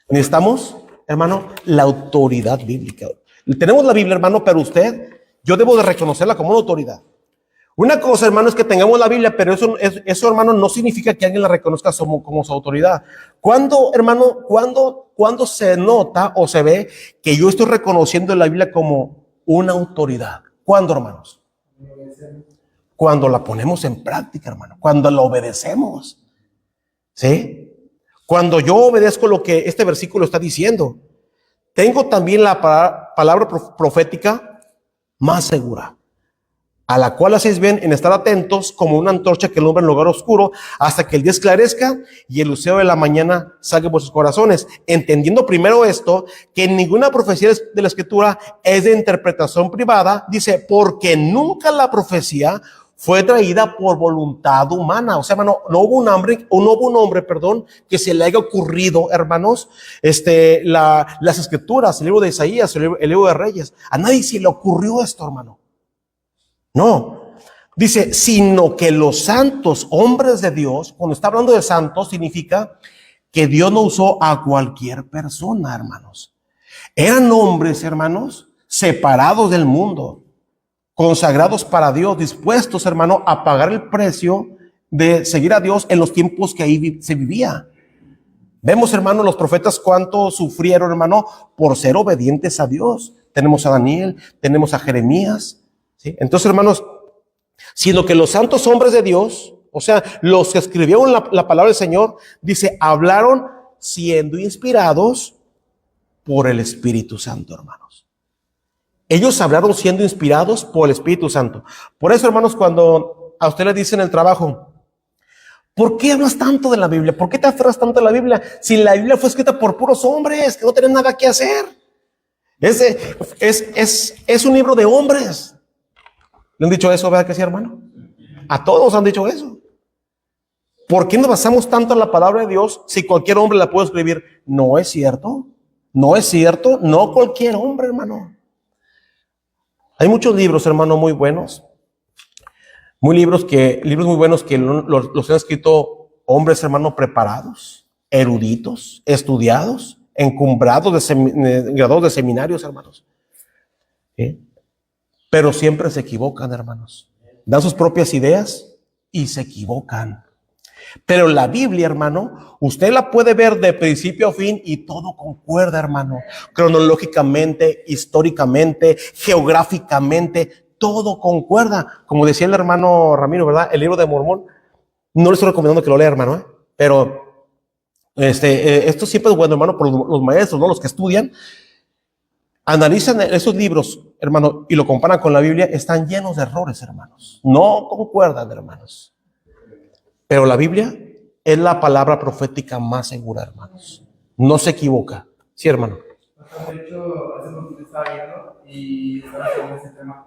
Necesitamos, hermano, la autoridad bíblica. Tenemos la Biblia, hermano, pero yo debo de reconocerla como una autoridad. Una cosa, hermano, es que tengamos la Biblia, pero eso, hermano, no significa que alguien la reconozca como su autoridad. ¿Cuándo, hermano, cuándo se nota o se ve que yo estoy reconociendo la Biblia como una autoridad? ¿Cuándo, hermanos? Cuando la ponemos en práctica, hermano. Cuando la obedecemos. ¿Sí? Cuando yo obedezco lo que este versículo está diciendo. Tengo también la palabra profética más segura. a la cual hacéis bien en estar atentos como una antorcha que alumbra en lugar oscuro hasta que el día esclarezca y el lucero de la mañana salga en vuestros corazones. Entendiendo primero esto, que ninguna profecía de la Escritura es de interpretación privada, dice, porque nunca la profecía fue traída por voluntad humana. O sea, hermano, no hubo un hombre, que se le haya ocurrido, hermanos, las Escrituras, el libro de Isaías, el libro de Reyes. A nadie se le ocurrió esto, hermano. No, dice, sino que los santos hombres de Dios, cuando está hablando de santos, significa que Dios no usó a cualquier persona, hermanos. Eran hombres, hermanos, separados del mundo, consagrados para Dios, dispuestos, hermano, a pagar el precio de seguir a Dios en los tiempos que ahí se vivía. Vemos, hermano, los profetas cuánto sufrieron, hermano, por ser obedientes a Dios. Tenemos a Daniel, tenemos a Jeremías. ¿Sí? Entonces, hermanos, sino que los santos hombres de Dios, o sea, los que escribieron la palabra del Señor, dice, hablaron siendo inspirados por el Espíritu Santo, hermanos. Ellos hablaron siendo inspirados por el Espíritu Santo. Por eso, hermanos, cuando a usted le dicen en el trabajo, ¿por qué hablas tanto de la Biblia? ¿Por qué te aferras tanto a la Biblia? Si la Biblia fue escrita por puros hombres que no tienen nada que hacer. Es un libro de hombres. ¿Le han dicho eso, verdad que sí, hermano? A todos han dicho eso. ¿Por qué nos basamos tanto en la palabra de Dios si cualquier hombre la puede escribir? No es cierto. No es cierto. No cualquier hombre, hermano. Hay muchos libros, hermano, muy buenos. Libros muy buenos que los han escrito hombres, hermano, preparados, eruditos, estudiados, encumbrados, graduados de seminarios, hermanos. ¿Sí? Pero siempre se equivocan, hermanos. Dan sus propias ideas y se equivocan. Pero la Biblia, hermano, usted la puede ver de principio a fin y todo concuerda, hermano. Cronológicamente, históricamente, geográficamente, todo concuerda. Como decía el hermano Ramiro, ¿verdad? El libro de Mormón. No le estoy recomendando que lo lea, hermano, pero esto siempre es bueno, hermano, por los maestros, ¿no? Los que estudian. Analizan esos libros, hermano, y lo comparan con la Biblia, están llenos de errores, hermanos. No concuerdan, hermanos. Pero la Biblia es la palabra profética más segura, hermanos. No se equivoca. Sí, hermano. De hecho, hace poquito estaba viendo y estaba hablando de ese tema.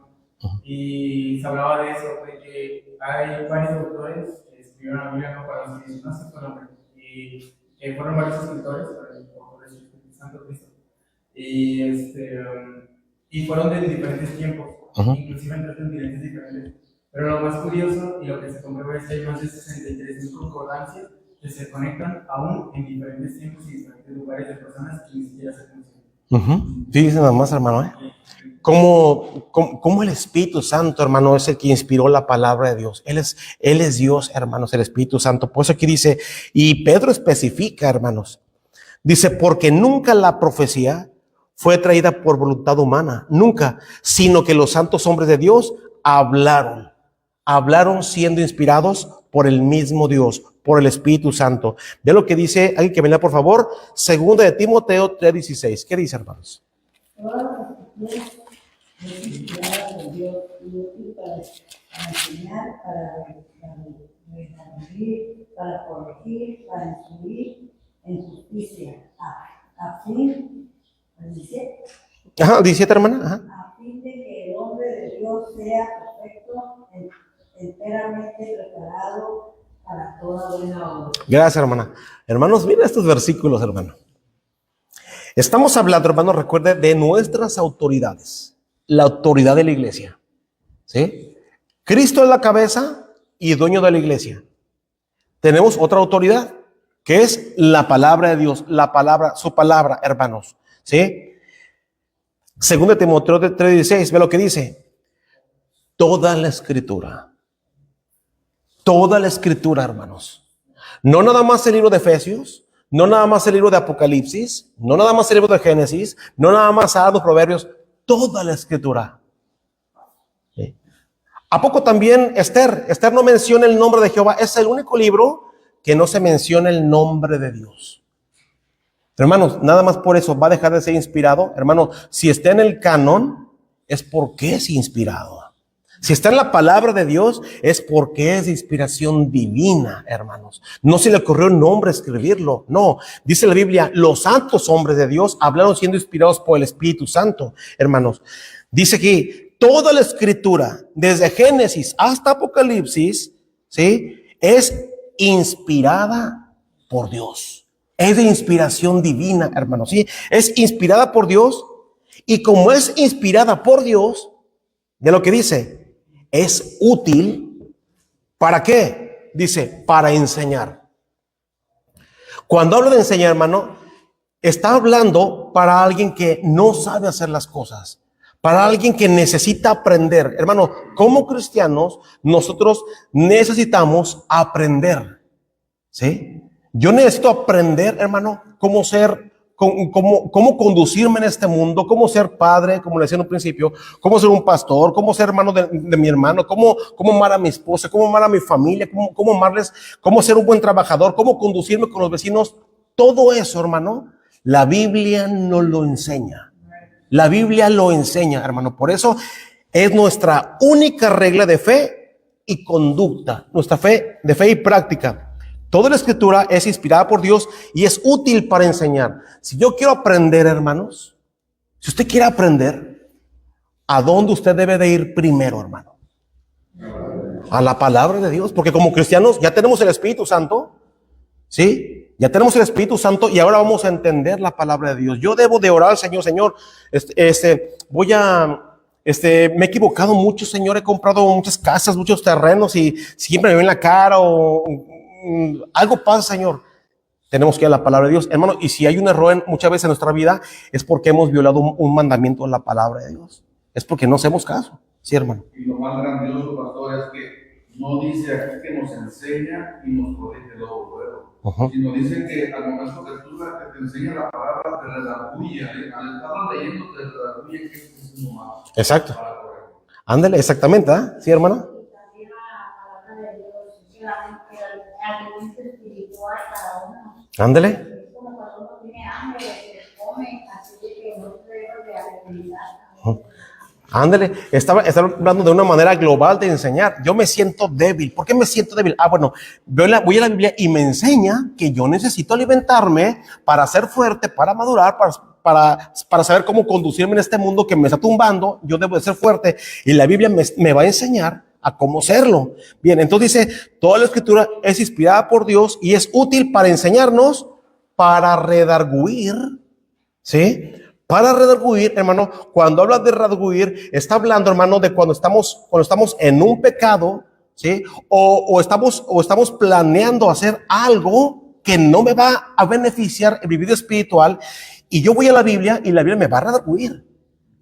Y se hablaba de eso, de que hay varios autores que escribieron la Biblia, no para los que no sé su nombre. Y fueron varios escritores, por el Espíritu Santo Cristo. Y fueron de diferentes tiempos, inclusive en tres continentes diferentes. Pero lo más curioso y lo que se comprueba es que hay más de 63,000 concordancias que se conectan aún en diferentes tiempos y diferentes lugares de personas que ni siquiera se conocen. Fíjense nada más, hermano, Como el Espíritu Santo, hermano, es el que inspiró la palabra de Dios. Él es Dios, hermanos, el Espíritu Santo. Por eso aquí dice, y Pedro especifica, hermanos, dice, porque nunca la profecía fue traída por voluntad humana, nunca, sino que los santos hombres de Dios hablaron siendo inspirados por el mismo Dios, por el Espíritu Santo. Ve lo que dice, alguien que me lea por favor, 2 de Timoteo 3:16. ¿Qué dice, hermanos? Todas las escrituras es inspirada por Dios y útil para enseñar, para redarguir, para corregir, para instruir en justicia, a fin, ¿dice? Ajá, 17, hermana. Ajá. A fin de que el hombre de Dios sea perfecto, enteramente preparado para toda buena obra. Gracias, hermana. Hermanos, mira estos versículos, hermano. Estamos hablando, hermano, recuerde, de nuestras autoridades. La autoridad de la iglesia. ¿Sí? Cristo es la cabeza y dueño de la iglesia. Tenemos otra autoridad, que es la palabra de Dios, su palabra, hermanos. ¿Sí? 2 de Timoteo 3:16, ve lo que dice. Toda la escritura, hermanos. No nada más el libro de Efesios, no nada más el libro de Apocalipsis, no nada más el libro de Génesis, no nada más Salmos, Proverbios, toda la escritura. ¿Sí? ¿A poco también Esther no menciona el nombre de Jehová? Es el único libro que no se menciona el nombre de Dios. Hermanos, nada más por eso va a dejar de ser inspirado. Hermano, si está en el canon, es porque es inspirado. Si está en la palabra de Dios, es porque es de inspiración divina, hermanos. No se le ocurrió a un hombre escribirlo, no. Dice la Biblia, los santos hombres de Dios hablaron siendo inspirados por el Espíritu Santo, hermanos. Dice aquí, toda la escritura, desde Génesis hasta Apocalipsis, ¿sí?, es inspirada por Dios. Es de inspiración divina, hermanos, ¿sí? Es inspirada por Dios, y como es inspirada por Dios, de lo que dice, es útil, ¿para qué? Dice, para enseñar. Cuando habla de enseñar, hermano, está hablando para alguien que no sabe hacer las cosas, para alguien que necesita aprender. Hermano, como cristianos, nosotros necesitamos aprender, ¿sí? Yo necesito aprender, hermano, cómo ser, cómo conducirme en este mundo, cómo ser padre, como le decía en un principio, cómo ser un pastor, cómo ser hermano de mi hermano, cómo amar a mi esposa, cómo amar a mi familia, cómo amarles, cómo ser un buen trabajador, cómo conducirme con los vecinos. Todo eso, hermano, la Biblia nos lo enseña. La Biblia lo enseña, hermano. Por eso es nuestra única regla de fe y conducta, nuestra fe de fe y práctica. Toda la escritura es inspirada por Dios y es útil para enseñar. Si yo quiero aprender, hermanos, si usted quiere aprender, ¿a dónde usted debe de ir primero, hermano? A la palabra de Dios, porque como cristianos ya tenemos el Espíritu Santo, ¿sí? Ya tenemos el Espíritu Santo y ahora vamos a entender la palabra de Dios. Yo debo de orar al Señor, Señor, me he equivocado mucho, Señor, he comprado muchas casas, muchos terrenos y siempre me ven la cara o algo pasa, Señor. Tenemos que ir a la palabra de Dios, hermano, y si hay un error muchas veces en nuestra vida es porque hemos violado un mandamiento de la palabra de Dios. Es porque no hacemos caso, ¿sí, hermano? Y lo más grandioso, pastor, es que no dice aquí que nos enseña y nos corrige luego, sino dice que al momento que tú te enseña la palabra, te redarguye, al estarla leyendo, te redarguye que estás haciendo mal. Exacto. Ándale, exactamente, ¿eh? ¿Sí, hermano? También la palabra de Dios es el alimento espiritual para uno. Ándale. Es como cuando uno tiene hambre, se come, así que no debemos de alimentar. Ándale, estaba hablando de una manera global de enseñar. Yo me siento débil. ¿Por qué me siento débil? Bueno, voy a la Biblia y me enseña que yo necesito alimentarme para ser fuerte, para madurar, para saber cómo conducirme en este mundo que me está tumbando. Yo debo de ser fuerte y la Biblia me va a enseñar a cómo serlo. Bien, entonces dice, toda la escritura es inspirada por Dios y es útil para enseñarnos, para redarguir, ¿sí? Para redarguir, hermano, cuando habla de redarguir, está hablando, hermano, de cuando estamos en un pecado, ¿sí? O estamos planeando hacer algo que no me va a beneficiar en mi vida espiritual, y yo voy a la Biblia y la Biblia me va a redarguir,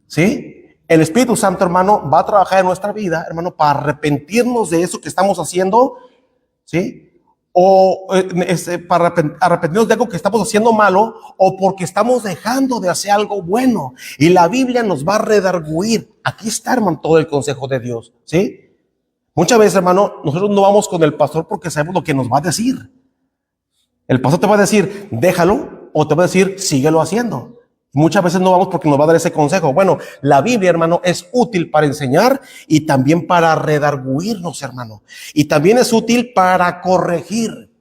¿sí? El Espíritu Santo, hermano, va a trabajar en nuestra vida, hermano, para arrepentirnos de eso que estamos haciendo, ¿sí? O para arrepentirnos de algo que estamos haciendo malo, o porque estamos dejando de hacer algo bueno, y la Biblia nos va a redarguir. Aquí está, hermano, todo el consejo de Dios, ¿sí? Muchas veces, hermano, nosotros no vamos con el pastor porque sabemos lo que nos va a decir. El pastor te va a decir, déjalo, o te va a decir, síguelo haciendo. Muchas veces no vamos porque nos va a dar ese consejo. Bueno, la Biblia, hermano, es útil para enseñar y también para redarguirnos, hermano. Y también es útil para corregir.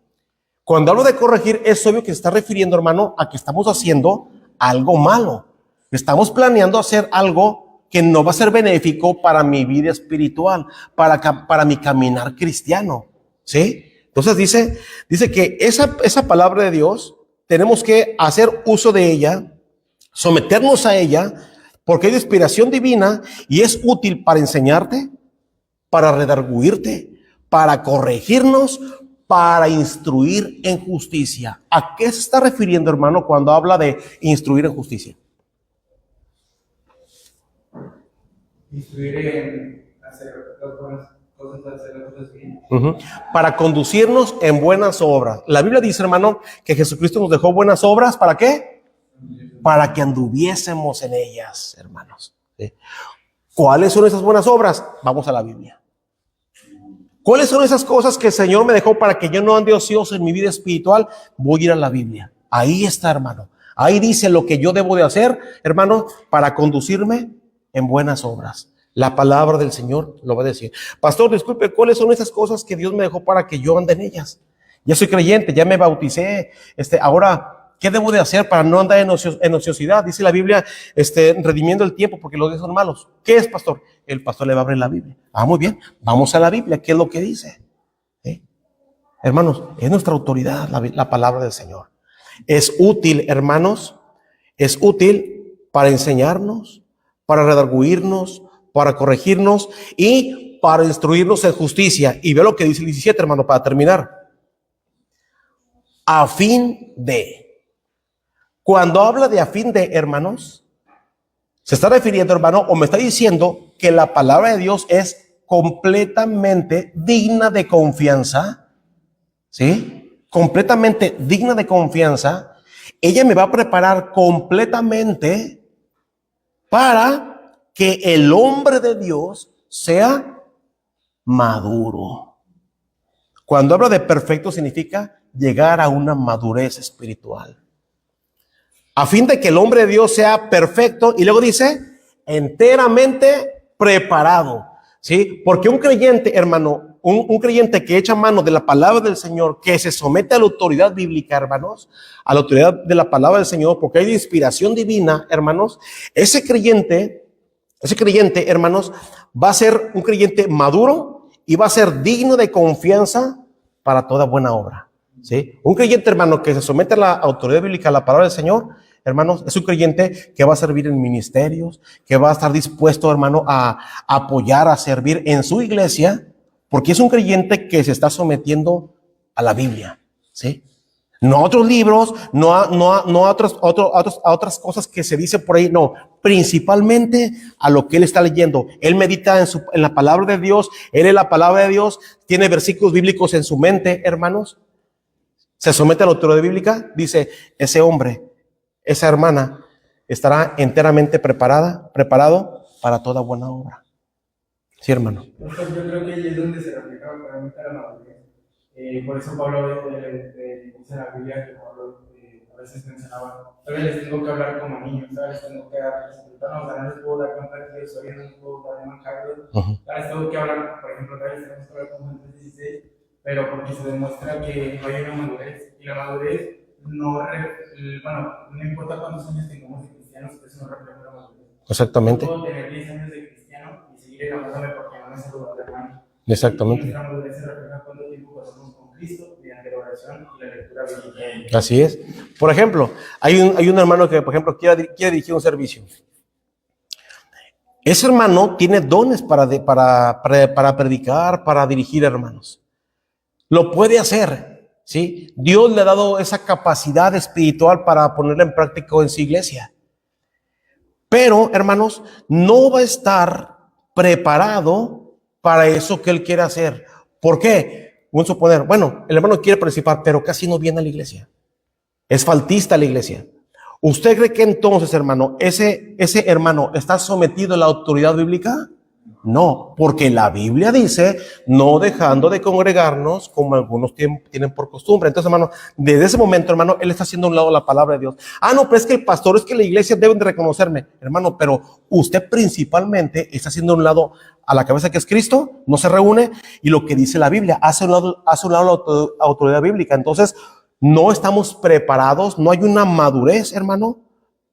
Cuando hablo de corregir, es obvio que se está refiriendo, hermano, a que estamos haciendo algo malo. Estamos planeando hacer algo que no va a ser benéfico para mi vida espiritual, para mi caminar cristiano, ¿sí? Entonces dice que esa palabra de Dios, tenemos que hacer uso de ella, someternos a ella, porque es de inspiración divina y es útil para enseñarte, para redarguirte, para corregirnos, para instruir en justicia. ¿A qué se está refiriendo, hermano, cuando habla de instruir en justicia? Instruir en hacer las buenas cosas, hacer las cosas bien. Para conducirnos en buenas obras. La Biblia dice, hermano, que Jesucristo nos dejó buenas obras. ¿Para qué? Para que anduviésemos en ellas, hermanos. ¿Sí? ¿Cuáles son esas buenas obras? Vamos a la Biblia. ¿Cuáles son esas cosas que el Señor me dejó para que yo no ande ocioso en mi vida espiritual? Voy a ir a la Biblia. Ahí está, hermano. Ahí dice lo que yo debo de hacer, hermano, para conducirme en buenas obras. La palabra del Señor lo va a decir. Pastor, disculpe, ¿cuáles son esas cosas que Dios me dejó para que yo ande en ellas? Ya soy creyente, ya me bauticé. Ahora, ¿qué debo de hacer para no andar en ociosidad? Dice la Biblia, redimiendo el tiempo porque los días son malos. ¿Qué es, pastor? El pastor le va a abrir la Biblia. Ah, muy bien. Vamos a la Biblia. ¿Qué es lo que dice? Hermanos, es nuestra autoridad la palabra del Señor. Es útil, hermanos. Es útil para enseñarnos, para redarguirnos, para corregirnos y para instruirnos en justicia. Y ve lo que dice el 17, hermano, para terminar. A fin de. Cuando habla de a fin de, hermanos, se está refiriendo, hermano, o me está diciendo que la palabra de Dios es completamente digna de confianza, ¿sí? Completamente digna de confianza. Ella me va a preparar completamente para que el hombre de Dios sea maduro. Cuando habla de perfecto significa llegar a una madurez espiritual. A fin de que el hombre de Dios sea perfecto, y luego dice, enteramente preparado, ¿sí? Porque un creyente, hermano, un creyente que echa mano de la palabra del Señor, que se somete a la autoridad bíblica, hermanos, a la autoridad de la palabra del Señor, porque hay de inspiración divina, hermanos, ese creyente, hermanos, va a ser un creyente maduro y va a ser digno de confianza para toda buena obra, ¿sí? Un creyente, hermano, que se somete a la autoridad bíblica, a la palabra del Señor, hermanos, es un creyente que va a servir en ministerios, que va a estar dispuesto, hermano, a apoyar, a servir en su iglesia, porque es un creyente que se está sometiendo a la Biblia, ¿sí? No a otros libros, no a otras cosas que se dicen por ahí, no, principalmente a lo que él está leyendo. Él medita en la palabra de Dios, él es la palabra de Dios, tiene versículos bíblicos en su mente, hermanos, se somete a la autoridad bíblica, dice, ese hombre, esa hermana estará enteramente preparado para toda buena obra. Sí, hermano. Entonces, yo creo que ahí es donde se refleja realmente la madurez. Por eso Pablo dice en la Biblia que Pablo a veces mencionaba, tal vez les tengo que hablar como niños, tal vez tengo que disfrutarnos, tal vez les puedo dar cuenta que estoy en un poco de manjarlos, tal vez tengo que hablar, por ejemplo, tal vez tenemos que hablar como en 16, pero porque se demuestra que no hay una madurez, y la madurez no importa cuántos años tengamos de cristianos, eso no refleja la madurez. Exactamente. Yo puedo tener 10 años de cristiano y seguir enamorándome porque no me saludo de hermano. Exactamente. Y nuestra madurez se refleja cuánto tiempo pasamos con Cristo mediante la oración y la lectura bíblica. Así es. Por ejemplo, hay un hermano que, por ejemplo, quiere dirigir un servicio. Ese hermano tiene dones para predicar, para dirigir, hermanos. Lo puede hacer, ¿sí? Dios le ha dado esa capacidad espiritual para ponerla en práctica en su iglesia. Pero, hermanos, no va a estar preparado para eso que él quiere hacer. ¿Por qué? Vamos a suponer, bueno, el hermano quiere participar, pero casi no viene a la iglesia. Es faltista a la iglesia. ¿Usted cree que entonces, hermano, ese hermano está sometido a la autoridad bíblica? No, porque la Biblia dice, no dejando de congregarnos como algunos tienen por costumbre. Entonces, hermano, desde ese momento, hermano, él está haciendo a un lado la palabra de Dios. Ah, no, pero es que el pastor, es que la iglesia deben de reconocerme. Hermano, pero usted principalmente está haciendo a un lado a la cabeza que es Cristo, no se reúne, y lo que dice la Biblia, hace a un lado la autoridad bíblica. Entonces, no estamos preparados, no hay una madurez, hermano,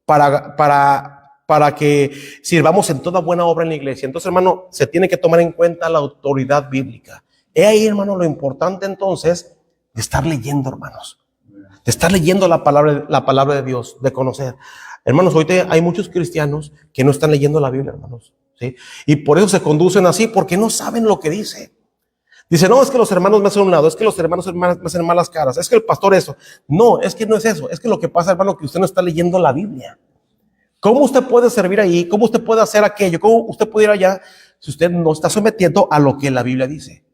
para que sirvamos en toda buena obra en la iglesia. Entonces, hermano, se tiene que tomar en cuenta la autoridad bíblica. He ahí, hermano, lo importante entonces de estar leyendo, hermanos, de estar leyendo la palabra de Dios, de conocer. Hermanos, ahorita hay muchos cristianos que no están leyendo la Biblia, hermanos, ¿sí? Y por eso se conducen así, porque no saben lo que dice. Dice, no, es que los hermanos me hacen un lado, es que los hermanos me hacen malas caras, es que el pastor eso. No, es que no es eso, es que lo que pasa, hermano, que usted no está leyendo la Biblia. ¿Cómo usted puede servir ahí? ¿Cómo usted puede hacer aquello? ¿Cómo usted puede ir allá si usted no está sometiendo a lo que la Biblia dice?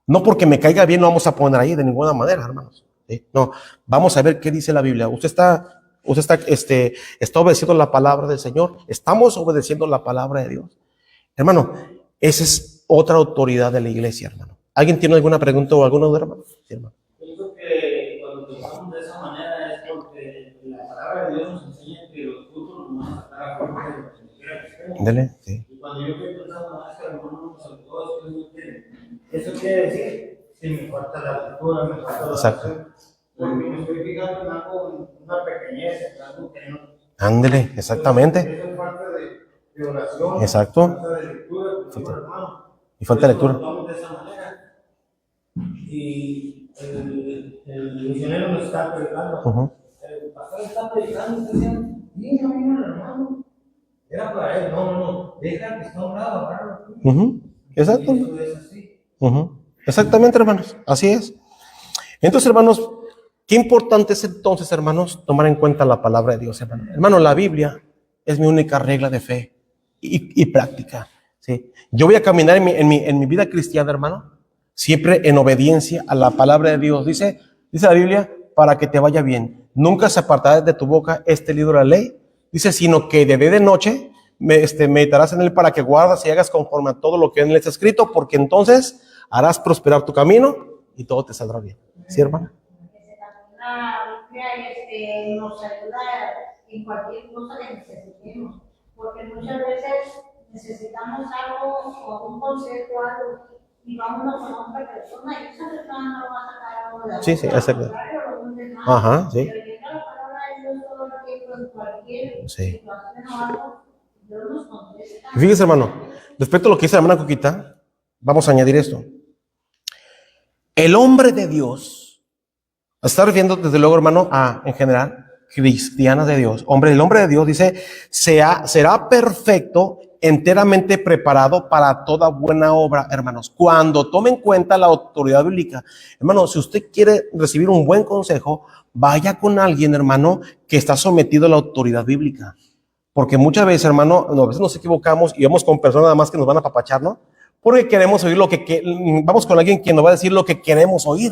No porque me caiga bien lo vamos a poner ahí de ninguna manera, hermanos. ¿Sí? No, vamos a ver qué dice la Biblia. Usted está obedeciendo la palabra del Señor. Estamos obedeciendo la palabra de Dios. Hermano, esa es otra autoridad de la iglesia, hermano. ¿Alguien tiene alguna pregunta o alguna duda, hermano? Sí, hermano. Pienso que cuando pensamos de esa manera es porque la palabra de Dios nos enseña que los frutos nos van a estar a favor de lo que quiera que sea. Dele, sí. Y cuando yo estoy pensando quiere decir, si me falta la lectura, me falta la Exacto. oración, porque me estoy fijando en algo, en una pequeñez, en algo que no. Ándele, exactamente. Eso es falta de oración, Exacto. falta de lectura, como digo, hermano. Y falta de Eso lo lectura. tomamos de esa manera. Y el misionero nos está predicando. Ujú. El pastor está predicando, está diciendo, mira, mira, hermano. Era para él, no, deja que está honrado, agarra. Ujú. Exacto. Y eso es así. Ujú. Exactamente, hermanos. Así es. Entonces, hermanos, qué importante es entonces, hermanos, tomar en cuenta la palabra de Dios, hermano. Hermano, la Biblia es mi única regla de fe y práctica. ¿Sí? Yo voy a caminar en mi vida cristiana, hermano, siempre en obediencia a la palabra de Dios. Dice la Biblia, para que te vaya bien. Nunca se apartará de tu boca este libro de la ley. Dice, sino que de día y de noche meditarás en él para que guardas y hagas conforme a todo lo que en él está escrito, porque entonces harás prosperar tu camino y todo te saldrá bien. ¿Sí, hermano? La Biblia nos ayuda en cualquier cosa que necesitemos, porque muchas veces necesitamos algo o un consejo o algo y vámonos con otra persona y esa persona no lo va a sacar a uno de la Sí, sí, boca, exacto. al contrario, lo hunde más. Ajá, sí. Pero llega la palabra de Dios todo el tiempo en cualquier Sí. situación o algo, Dios nos contesta. Y fíjese, hermano, respecto a lo que dice la hermana Coquita, vamos a añadir esto. El hombre de Dios, está refiriendo desde luego, hermano, a, en general, cristianas de Dios. El hombre de Dios dice, será perfecto, enteramente preparado para toda buena obra, hermanos. Cuando tome en cuenta la autoridad bíblica. Hermano, si usted quiere recibir un buen consejo, vaya con alguien, hermano, que está sometido a la autoridad bíblica. Porque muchas veces, hermano, a veces nos equivocamos y vamos con personas nada más que nos van a apapachar, ¿no? Porque queremos oír vamos con alguien que nos va a decir lo que queremos oír.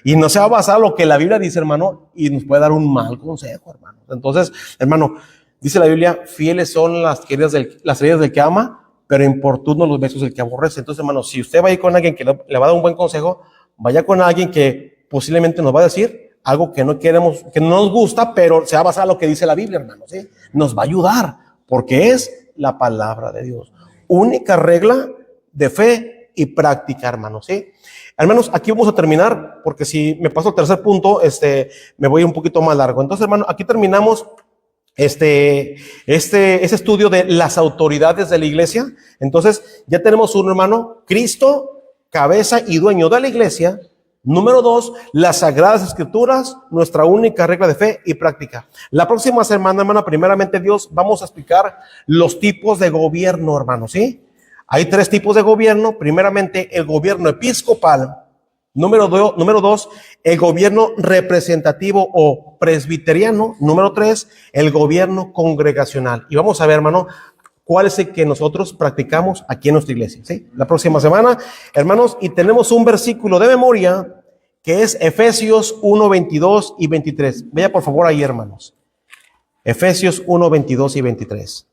Y no se va a basar en lo que la Biblia dice, hermano, y nos puede dar un mal consejo, hermano. Entonces, hermano, dice la Biblia, fieles son las heridas del que ama, pero importunos los besos del que aborrece. Entonces, hermano, si usted va a ir con alguien que le va a dar un buen consejo, vaya con alguien que posiblemente nos va a decir algo que no queremos, que no nos gusta, pero se va a basar en lo que dice la Biblia, hermano, ¿sí? Nos va a ayudar, porque es la palabra de Dios. Única regla de fe y práctica, hermanos, ¿sí? Hermanos, aquí vamos a terminar, porque si me paso al tercer punto, me voy un poquito más largo. Entonces, hermano, aquí terminamos ese estudio de las autoridades de la iglesia. Entonces, ya tenemos un hermano, Cristo, cabeza y dueño de la iglesia. Número 2, las Sagradas Escrituras, nuestra única regla de fe y práctica. La próxima semana, hermana, primeramente Dios, vamos a explicar los tipos de gobierno, hermano, ¿sí? Hay 3 tipos de gobierno. Primeramente, el gobierno episcopal. Número 2, el gobierno representativo o presbiteriano. Número 3, el gobierno congregacional. Y vamos a ver, hermano, cuál es el que nosotros practicamos aquí en nuestra iglesia, ¿sí? La próxima semana, hermanos, y tenemos un versículo de memoria que es Efesios 1, 22 y 23. Vaya por favor ahí, hermanos. Efesios 1, 22 y 23.